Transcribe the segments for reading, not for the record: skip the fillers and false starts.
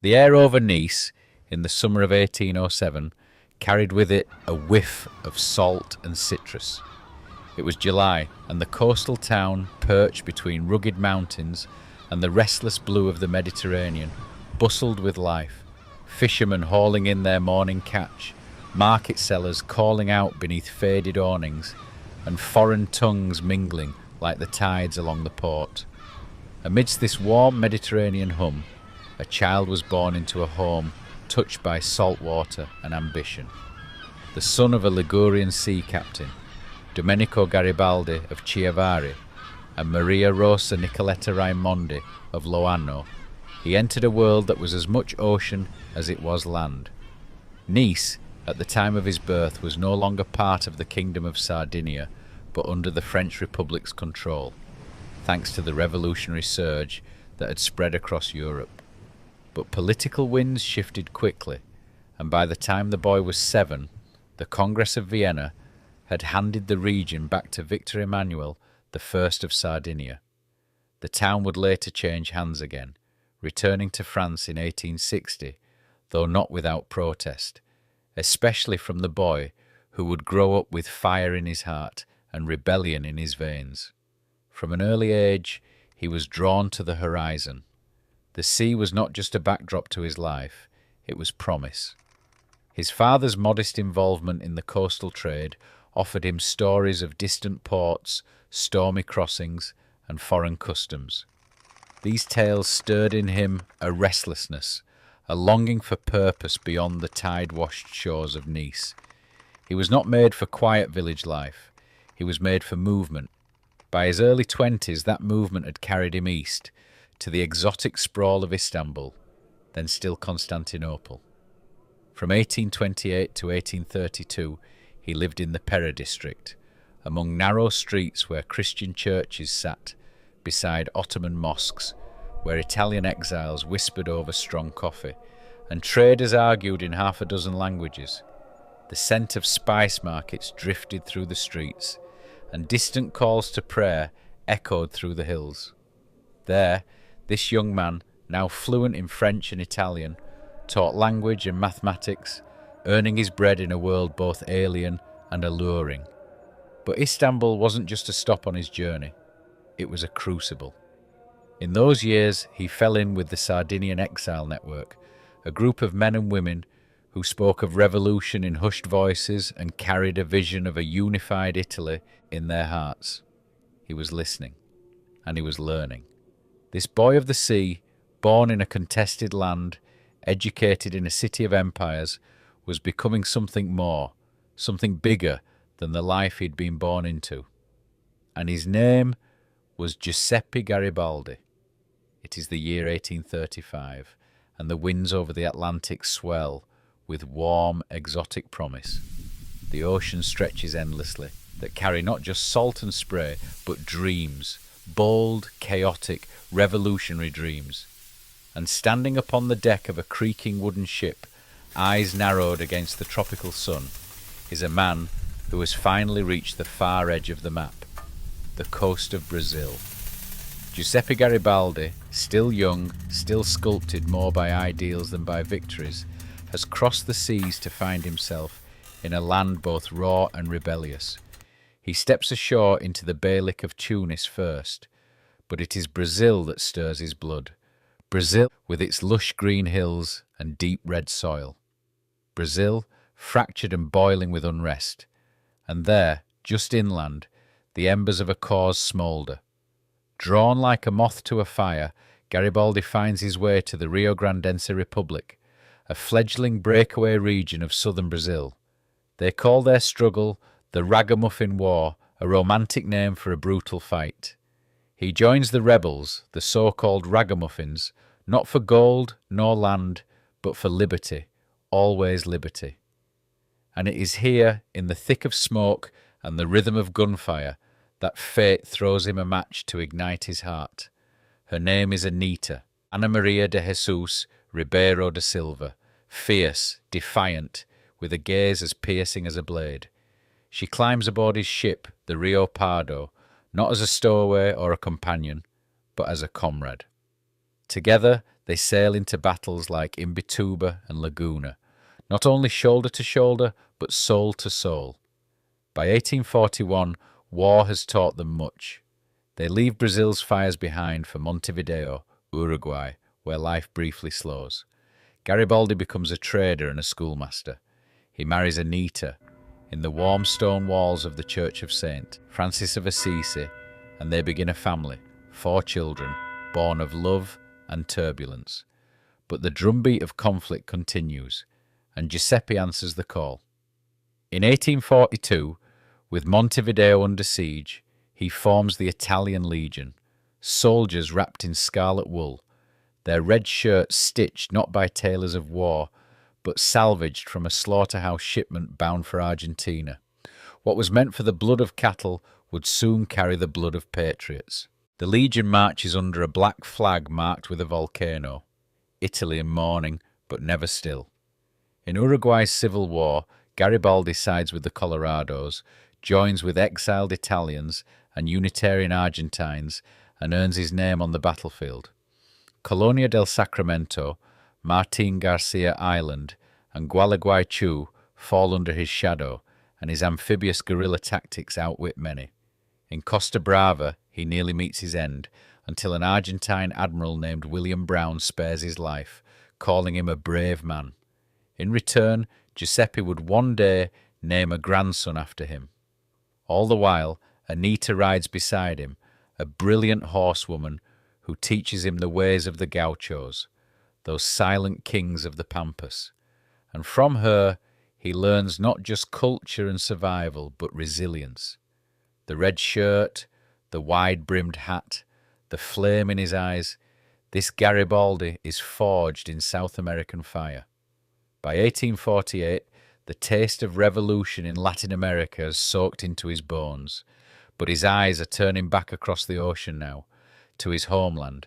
The air over Nice in the summer of 1807 carried with it a whiff of salt and citrus. It was July, and the coastal town, perched between rugged mountains and the restless blue of the Mediterranean, bustled with life. Fishermen hauling in their morning catch, market sellers calling out beneath faded awnings, and foreign tongues mingling like the tides along the port. Amidst this warm Mediterranean hum, a child was born into a home touched by salt water and ambition. The son of a Ligurian sea captain, Domenico Garibaldi of Chiavari, and Maria Rosa Nicoletta Raimondi of Loano, he entered a world that was as much ocean as it was land. Nice, at the time of his birth, was no longer part of the Kingdom of Sardinia, but under the French Republic's control, thanks to the revolutionary surge that had spread across Europe. But political winds shifted quickly, and by the time the boy was 7, the Congress of Vienna had handed the region back to Victor Emmanuel I of Sardinia. The town would later change hands again, returning to France in 1860, though not without protest, especially from the boy who would grow up with fire in his heart and rebellion in his veins. From an early age, he was drawn to the horizon. The sea was not just a backdrop to his life, it was promise. His father's modest involvement in the coastal trade offered him stories of distant ports, stormy crossings, and foreign customs. These tales stirred in him a restlessness, a longing for purpose beyond the tide-washed shores of Nice. He was not made for quiet village life, he was made for movement. By his early 20s, that movement had carried him east, to the exotic sprawl of Istanbul, then still Constantinople. From 1828 to 1832, he lived in the Pera district, among narrow streets where Christian churches sat, beside Ottoman mosques, where Italian exiles whispered over strong coffee, and traders argued in half a dozen languages. The scent of spice markets drifted through the streets, and distant calls to prayer echoed through the hills. There, this young man, now fluent in French and Italian, taught language and mathematics, earning his bread in a world both alien and alluring. But Istanbul wasn't just a stop on his journey, it was a crucible. In those years, he fell in with the Sardinian Exile Network, a group of men and women who spoke of revolution in hushed voices and carried a vision of a unified Italy in their hearts. He was listening, and he was learning. This boy of the sea, born in a contested land, educated in a city of empires, was becoming something more, something bigger than the life he'd been born into. And his name was Giuseppe Garibaldi. It is the year 1835, and the winds over the Atlantic swell with warm, exotic promise. The ocean stretches endlessly, that carry not just salt and spray, but dreams, bold, chaotic, revolutionary dreams. And standing upon the deck of a creaking wooden ship, eyes narrowed against the tropical sun, is a man who has finally reached the far edge of the map, the coast of Brazil. Giuseppe Garibaldi, still young, still sculpted more by ideals than by victories, has crossed the seas to find himself in a land both raw and rebellious. He steps ashore into the Bay Lick of Tunis first, but it is Brazil that stirs his blood. Brazil with its lush green hills and deep red soil. Brazil, fractured and boiling with unrest. And there, just inland, the embers of a cause smoulder. Drawn like a moth to a fire, Garibaldi finds his way to the Rio Grandense Republic, a fledgling breakaway region of southern Brazil. They call their struggle the Ragamuffin War, a romantic name for a brutal fight. He joins the rebels, the so-called ragamuffins, not for gold nor land, but for liberty, always liberty. And it is here, in the thick of smoke and the rhythm of gunfire, that fate throws him a match to ignite his heart. Her name is Anita, Ana Maria de Jesus Ribeiro da Silva, fierce, defiant, with a gaze as piercing as a blade. She climbs aboard his ship, the Rio Pardo, not as a stowaway or a companion, but as a comrade. Together, They sail into battles like Imbituba and Laguna, not only shoulder to shoulder, but soul to soul. By 1841, war has taught them much. They leave Brazil's fires behind for Montevideo, Uruguay, where life briefly slows. Garibaldi becomes a trader and a schoolmaster. He marries Anita in the warm stone walls of the Church of St. Francis of Assisi, and they begin a family, 4 children, born of love and turbulence. But the drumbeat of conflict continues, and Giuseppe answers the call. In 1842, with Montevideo under siege, he forms the Italian Legion, soldiers wrapped in scarlet wool, their red shirts stitched not by tailors of war, but salvaged from a slaughterhouse shipment bound for Argentina. What was meant for the blood of cattle would soon carry the blood of patriots. The Legion marches under a black flag marked with a volcano. Italy in mourning, but never still. In Uruguay's civil war, Garibaldi sides with the Colorados, joins with exiled Italians and Unitarian Argentines, and earns his name on the battlefield. Colonia del Sacramento, Martin Garcia Island, and Gualeguaychú fall under his shadow, and his amphibious guerrilla tactics outwit many. In Costa Brava, he nearly meets his end, until an Argentine admiral named William Brown spares his life, calling him a brave man. In return, Giuseppe would one day name a grandson after him. All the while, Anita rides beside him, a brilliant horsewoman who teaches him the ways of the gauchos, those silent kings of the pampas. And from her, he learns not just culture and survival, but resilience. The red shirt, the wide-brimmed hat, the flame in his eyes, this Garibaldi is forged in South American fire. By 1848, the taste of revolution in Latin America has soaked into his bones, but his eyes are turning back across the ocean now, to his homeland,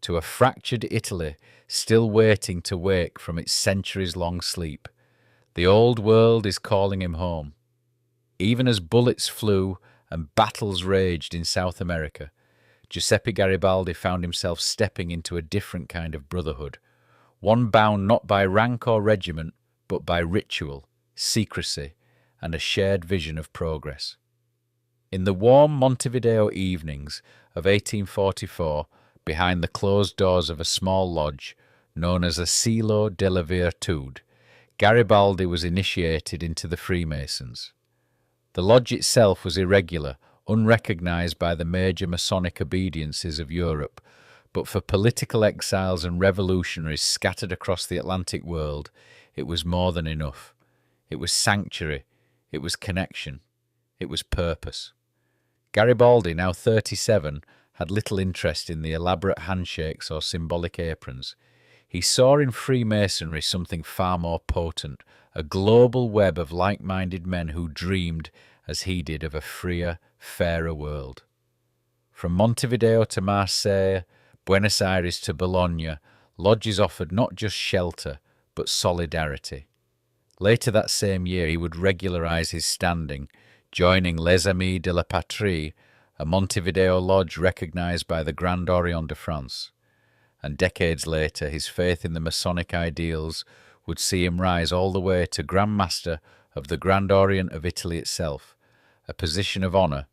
to a fractured Italy still waiting to wake from its centuries-long sleep. The old world is calling him home. Even as bullets flew and battles raged in South America, Giuseppe Garibaldi found himself stepping into a different kind of brotherhood, one bound not by rank or regiment, but by ritual, secrecy, and a shared vision of progress. In the warm Montevideo evenings of 1844, behind the closed doors of a small lodge known as Asilo de la Virtud, Garibaldi was initiated into the Freemasons. The lodge itself was irregular, unrecognized by the major Masonic obediences of Europe, but for political exiles and revolutionaries scattered across the Atlantic world, it was more than enough. It was sanctuary, it was connection, it was purpose. Garibaldi, now 37, had little interest in the elaborate handshakes or symbolic aprons. He saw in Freemasonry something far more potent, a global web of like-minded men who dreamed, as he did, of a freer, fairer world. From Montevideo to Marseille, Buenos Aires to Bologna, lodges offered not just shelter, but solidarity. Later that same year he would regularize his standing, joining Les Amis de la Patrie, a Montevideo lodge recognized by the Grand Orient de France. And decades later, his faith in the Masonic ideals would see him rise all the way to Grand Master of the Grand Orient of Italy itself, a position of honor,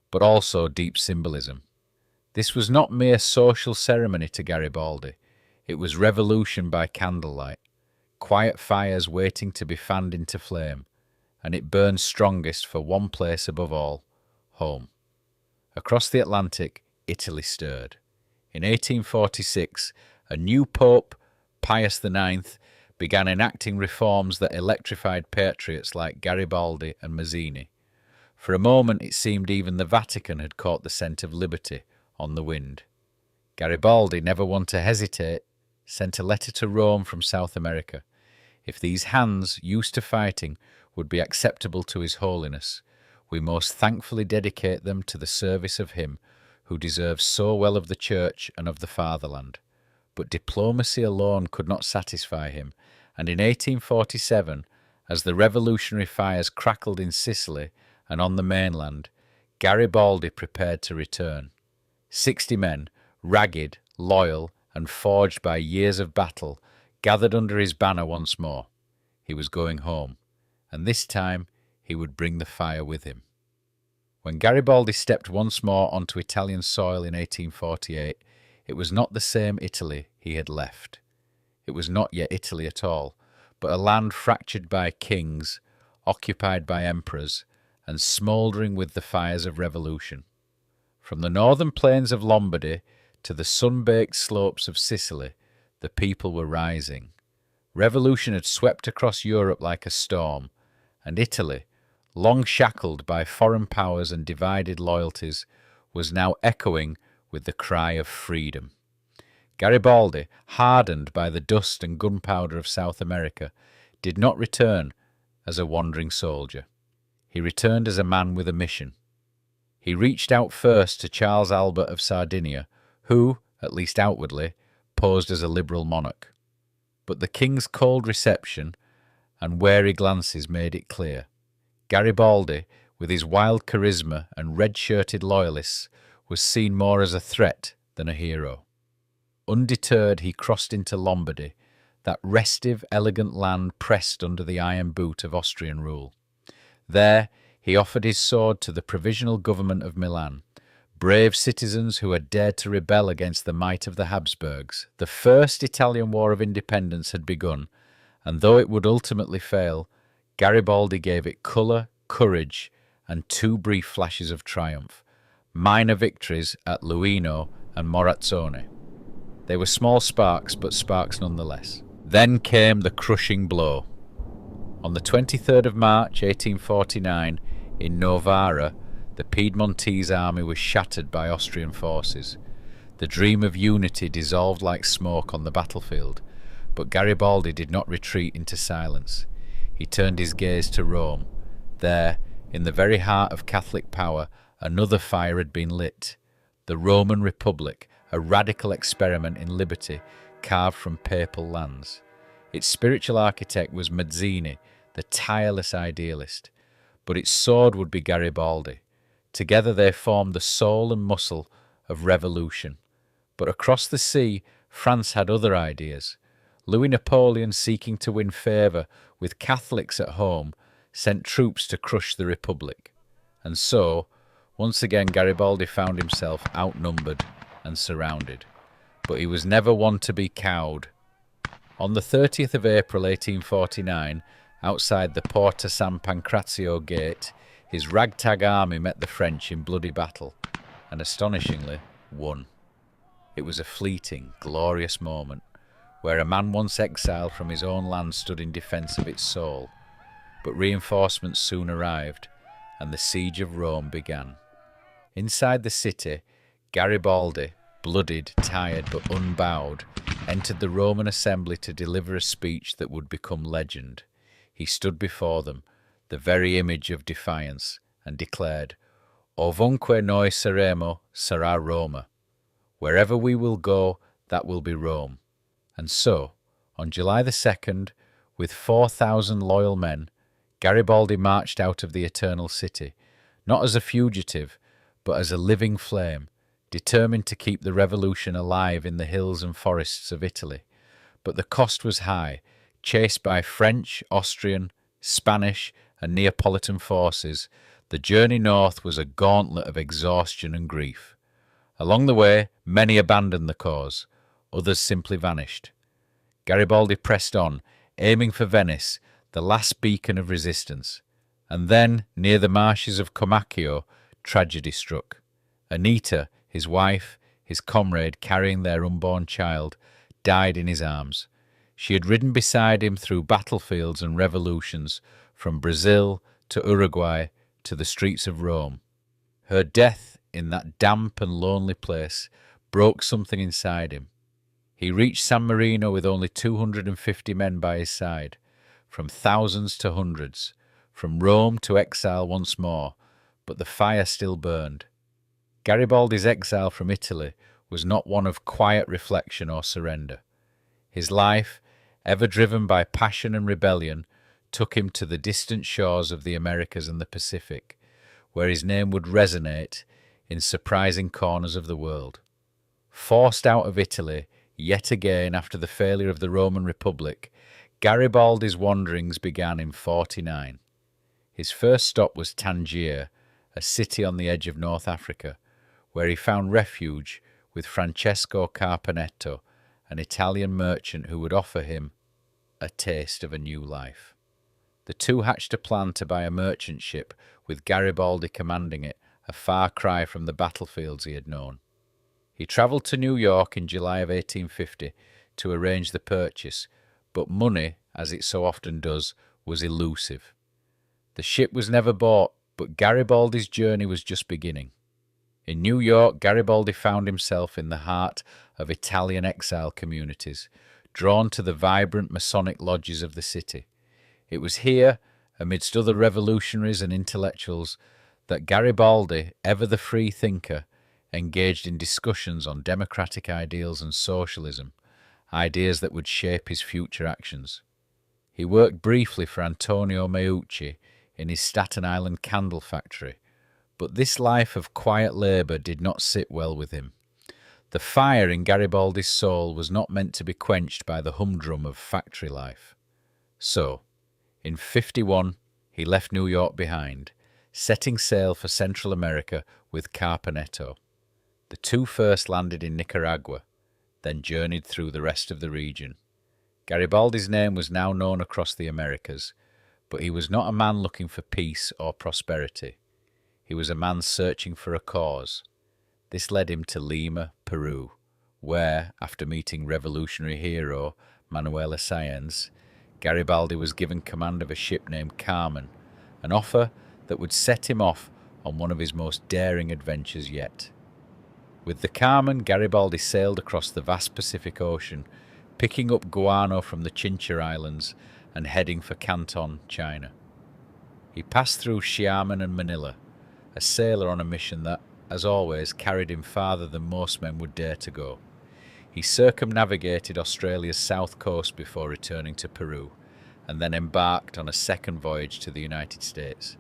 but also deep symbolism. This was not mere social ceremony to Garibaldi. It was revolution by candlelight, quiet fires waiting to be fanned into flame, and it burned strongest for one place above all, home. Across the Atlantic, Italy stirred. In 1846, a new Pope, Pius IX, began enacting reforms that electrified patriots like Garibaldi and Mazzini. For a moment it seemed even the Vatican had caught the scent of liberty on the wind. Garibaldi, never one to hesitate, sent a letter to Rome from South America. If these hands, used to fighting, would be acceptable to His Holiness, we most thankfully dedicate them to the service of Him who deserves so well of the Church and of the fatherland. But diplomacy alone could not satisfy him, and in 1847, as the revolutionary fires crackled in Sicily and on the mainland, Garibaldi prepared to return. 60 men, ragged, loyal, and forged by years of battle, gathered under his banner once more. He was going home, and this time he would bring the fire with him. When Garibaldi stepped once more onto Italian soil in 1848, it was not the same Italy he had left. It was not yet Italy at all, but a land fractured by kings, occupied by emperors, and smouldering with the fires of revolution. From the northern plains of Lombardy to the sun-baked slopes of Sicily, the people were rising. Revolution had swept across Europe like a storm, and Italy, long shackled by foreign powers and divided loyalties, was now echoing with the cry of freedom. Garibaldi, hardened by the dust and gunpowder of South America, did not return as a wandering soldier. He returned as a man with a mission. He reached out first to Charles Albert of Sardinia, who, at least outwardly, posed as a liberal monarch. But the king's cold reception and wary glances made it clear. Garibaldi, with his wild charisma and red-shirted loyalists, was seen more as a threat than a hero. Undeterred, he crossed into Lombardy, that restive, elegant land pressed under the iron boot of Austrian rule. There, he offered his sword to the provisional government of Milan, brave citizens who had dared to rebel against the might of the Habsburgs. The First Italian War of Independence had begun, and though it would ultimately fail, Garibaldi gave it colour, courage, and two brief flashes of triumph, minor victories at Luino and Morazzone. They were small sparks, but sparks nonetheless. Then came the crushing blow. On the 23rd of March 1849, in Novara, the Piedmontese army was shattered by Austrian forces. The dream of unity dissolved like smoke on the battlefield, but Garibaldi did not retreat into silence. He turned his gaze to Rome. There, in the very heart of Catholic power, another fire had been lit. The Roman Republic, a radical experiment in liberty carved from papal lands. Its spiritual architect was Mazzini, the tireless idealist, but its sword would be Garibaldi. Together they formed the soul and muscle of revolution. But across the sea, France had other ideas. Louis Napoleon, seeking to win favour with Catholics at home, sent troops to crush the Republic. And so, once again, Garibaldi found himself outnumbered and surrounded. But he was never one to be cowed. On the 30th of April 1849, outside the Porta San Pancrazio gate, his ragtag army met the French in bloody battle, and astonishingly won. It was a fleeting, glorious moment, where a man once exiled from his own land stood in defence of its soul. But reinforcements soon arrived, and the siege of Rome began. Inside the city, Garibaldi, bloodied, tired but unbowed, entered the Roman assembly to deliver a speech that would become legend. He stood before them, the very image of defiance, and declared, "Ovunque noi saremo, sarà Roma." Wherever we will go, that will be Rome. And so, on July the 2nd, with 4,000 loyal men, Garibaldi marched out of the Eternal City, not as a fugitive, but as a living flame, determined to keep the revolution alive in the hills and forests of Italy. But the cost was high. Chased by French, Austrian, Spanish, and Neapolitan forces, the journey north was a gauntlet of exhaustion and grief. Along the way, many abandoned the cause, others simply vanished. Garibaldi pressed on, aiming for Venice, the last beacon of resistance. And then, near the marshes of Comacchio, tragedy struck. Anita, his wife, his comrade carrying their unborn child, died in his arms. She had ridden beside him through battlefields and revolutions, from Brazil to Uruguay to the streets of Rome. Her death in that damp and lonely place broke something inside him. He reached San Marino with only 250 men by his side, from thousands to hundreds, from Rome to exile once more, but the fire still burned. Garibaldi's exile from Italy was not one of quiet reflection or surrender. His life, ever driven by passion and rebellion, took him to the distant shores of the Americas and the Pacific, where his name would resonate in surprising corners of the world. Forced out of Italy, Yet again, after the failure of the Roman Republic, Garibaldi's wanderings began in 49. His first stop was Tangier, a city on the edge of North Africa, where he found refuge with Francesco Carpenetto, an Italian merchant who would offer him a taste of a new life. The two hatched a plan to buy a merchant ship with Garibaldi commanding it, a far cry from the battlefields he had known. He travelled to New York in July of 1850 to arrange the purchase, but money, as it so often does, was elusive. The ship was never bought, but Garibaldi's journey was just beginning. In New York, Garibaldi found himself in the heart of Italian exile communities, drawn to the vibrant Masonic lodges of the city. It was here, amidst other revolutionaries and intellectuals, that Garibaldi, ever the free thinker, engaged in discussions on democratic ideals and socialism, ideas that would shape his future actions. He worked briefly for Antonio Meucci in his Staten Island candle factory, but this life of quiet labour did not sit well with him. The fire in Garibaldi's soul was not meant to be quenched by the humdrum of factory life. So, in 51, he left New York behind, setting sail for Central America with Carpenetto. The two first landed in Nicaragua, then journeyed through the rest of the region. Garibaldi's name was now known across the Americas, but he was not a man looking for peace or prosperity. He was a man searching for a cause. This led him to Lima, Peru, where, after meeting revolutionary hero Manuel Sáenz, Garibaldi was given command of a ship named Carmen, an offer that would set him off on one of his most daring adventures yet. With the Carmen, Garibaldi sailed across the vast Pacific Ocean, picking up guano from the Chincha Islands and heading for Canton, China. He passed through Xiamen and Manila, a sailor on a mission that, as always, carried him farther than most men would dare to go. He circumnavigated Australia's south coast before returning to Peru, and then embarked on a second voyage to the United States.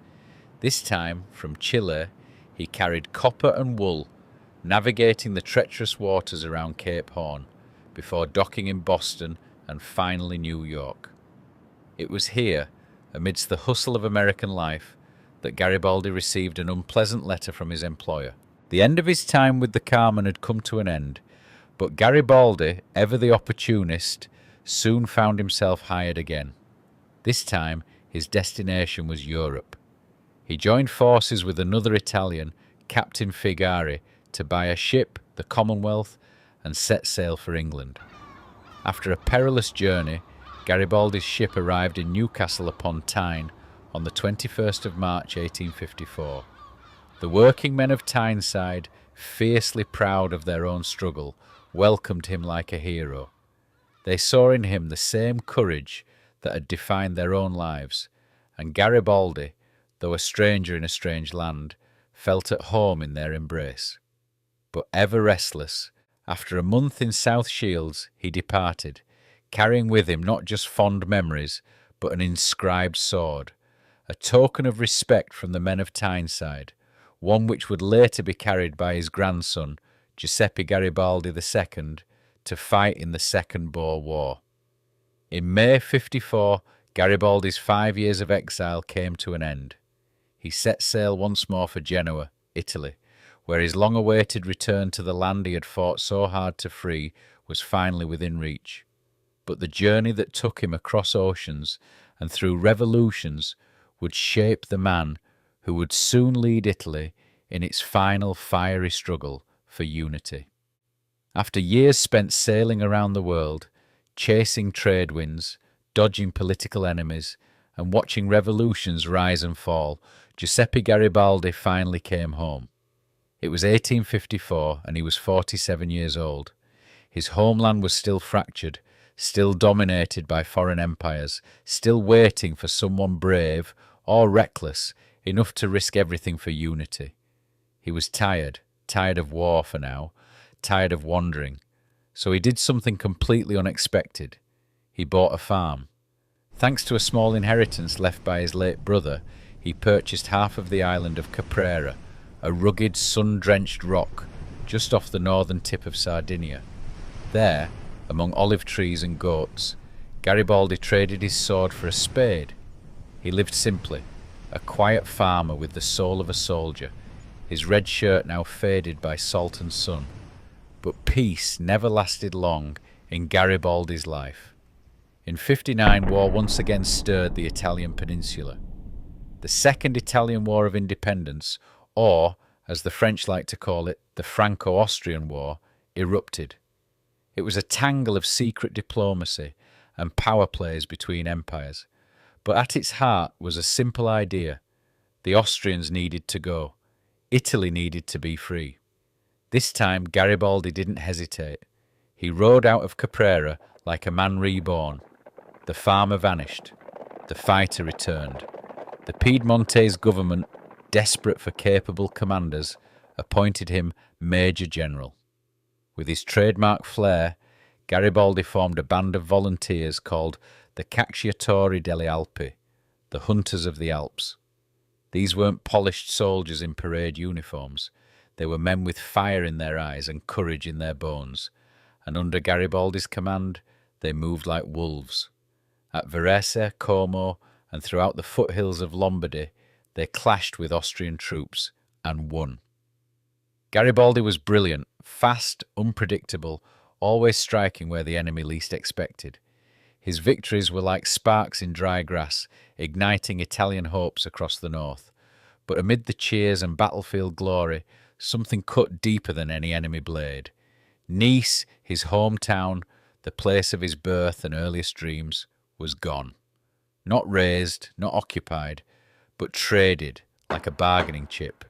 This time, from Chile, he carried copper and wool, navigating the treacherous waters around Cape Horn, before docking in Boston and finally New York. It was here, amidst the hustle of American life, that Garibaldi received an unpleasant letter from his employer. The end of his time with the Carmen had come to an end, but Garibaldi, ever the opportunist, soon found himself hired again. This time, his destination was Europe. He joined forces with another Italian, Captain Figari, to buy a ship, the Commonwealth, and set sail for England. After a perilous journey, Garibaldi's ship arrived in Newcastle upon Tyne on the 21st of March 1854. The working men of Tyneside, fiercely proud of their own struggle, welcomed him like a hero. They saw in him the same courage that had defined their own lives, and Garibaldi, though a stranger in a strange land, felt at home in their embrace. But ever restless, after a month in South Shields, he departed, carrying with him not just fond memories, but an inscribed sword, a token of respect from the men of Tyneside, one which would later be carried by his grandson, Giuseppe Garibaldi II, to fight in the Second Boer War. In May 54, Garibaldi's 5 years of exile came to an end. He set sail once more for Genoa, Italy, where his long-awaited return to the land he had fought so hard to free was finally within reach. But the journey that took him across oceans and through revolutions would shape the man who would soon lead Italy in its final fiery struggle for unity. After years spent sailing around the world, chasing trade winds, dodging political enemies, and watching revolutions rise and fall, Giuseppe Garibaldi finally came home. It was 1854 and he was 47 years old. His homeland was still fractured, still dominated by foreign empires, still waiting for someone brave or reckless enough to risk everything for unity. He was tired of war for now, tired of wandering. So he did something completely unexpected. He bought a farm. Thanks to a small inheritance left by his late brother, he purchased half of the island of Caprera, a rugged, sun-drenched rock just off the northern tip of Sardinia. There, among olive trees and goats, Garibaldi traded his sword for a spade. He lived simply, a quiet farmer with the soul of a soldier, his red shirt now faded by salt and sun. But peace never lasted long in Garibaldi's life. In '59, war once again stirred the Italian peninsula. The Second Italian War of Independence, or, as the French like to call it, the Franco-Austrian War, erupted. It was a tangle of secret diplomacy and power plays between empires. But at its heart was a simple idea. The Austrians needed to go. Italy needed to be free. This time Garibaldi didn't hesitate. He rode out of Caprera like a man reborn. The farmer vanished. The fighter returned. The Piedmontese government, desperate for capable commanders, appointed him Major General. With his trademark flair, Garibaldi formed a band of volunteers called the Cacciatori delle Alpi, the Hunters of the Alps. These weren't polished soldiers in parade uniforms. They were men with fire in their eyes and courage in their bones, and under Garibaldi's command, they moved like wolves. At Varese, Como, and throughout the foothills of Lombardy, they clashed with Austrian troops and won. Garibaldi was brilliant, fast, unpredictable, always striking where the enemy least expected. His victories were like sparks in dry grass, igniting Italian hopes across the north. But amid the cheers and battlefield glory, something cut deeper than any enemy blade. Nice, his hometown, the place of his birth and earliest dreams, was gone. Not razed, not occupied, but traded like a bargaining chip.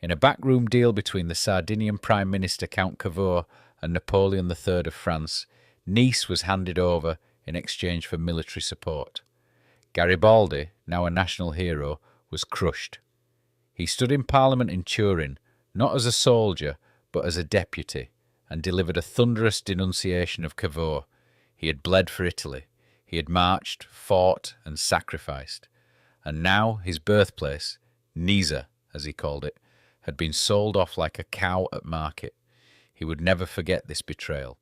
In a backroom deal between the Sardinian Prime Minister Count Cavour and Napoleon III of France, Nice was handed over in exchange for military support. Garibaldi, now a national hero, was crushed. He stood in Parliament in Turin, not as a soldier, but as a deputy, and delivered a thunderous denunciation of Cavour. He had bled for Italy. He had marched, fought, and sacrificed. And now his birthplace, Nizza, as he called it, had been sold off like a cow at market. He would never forget this betrayal.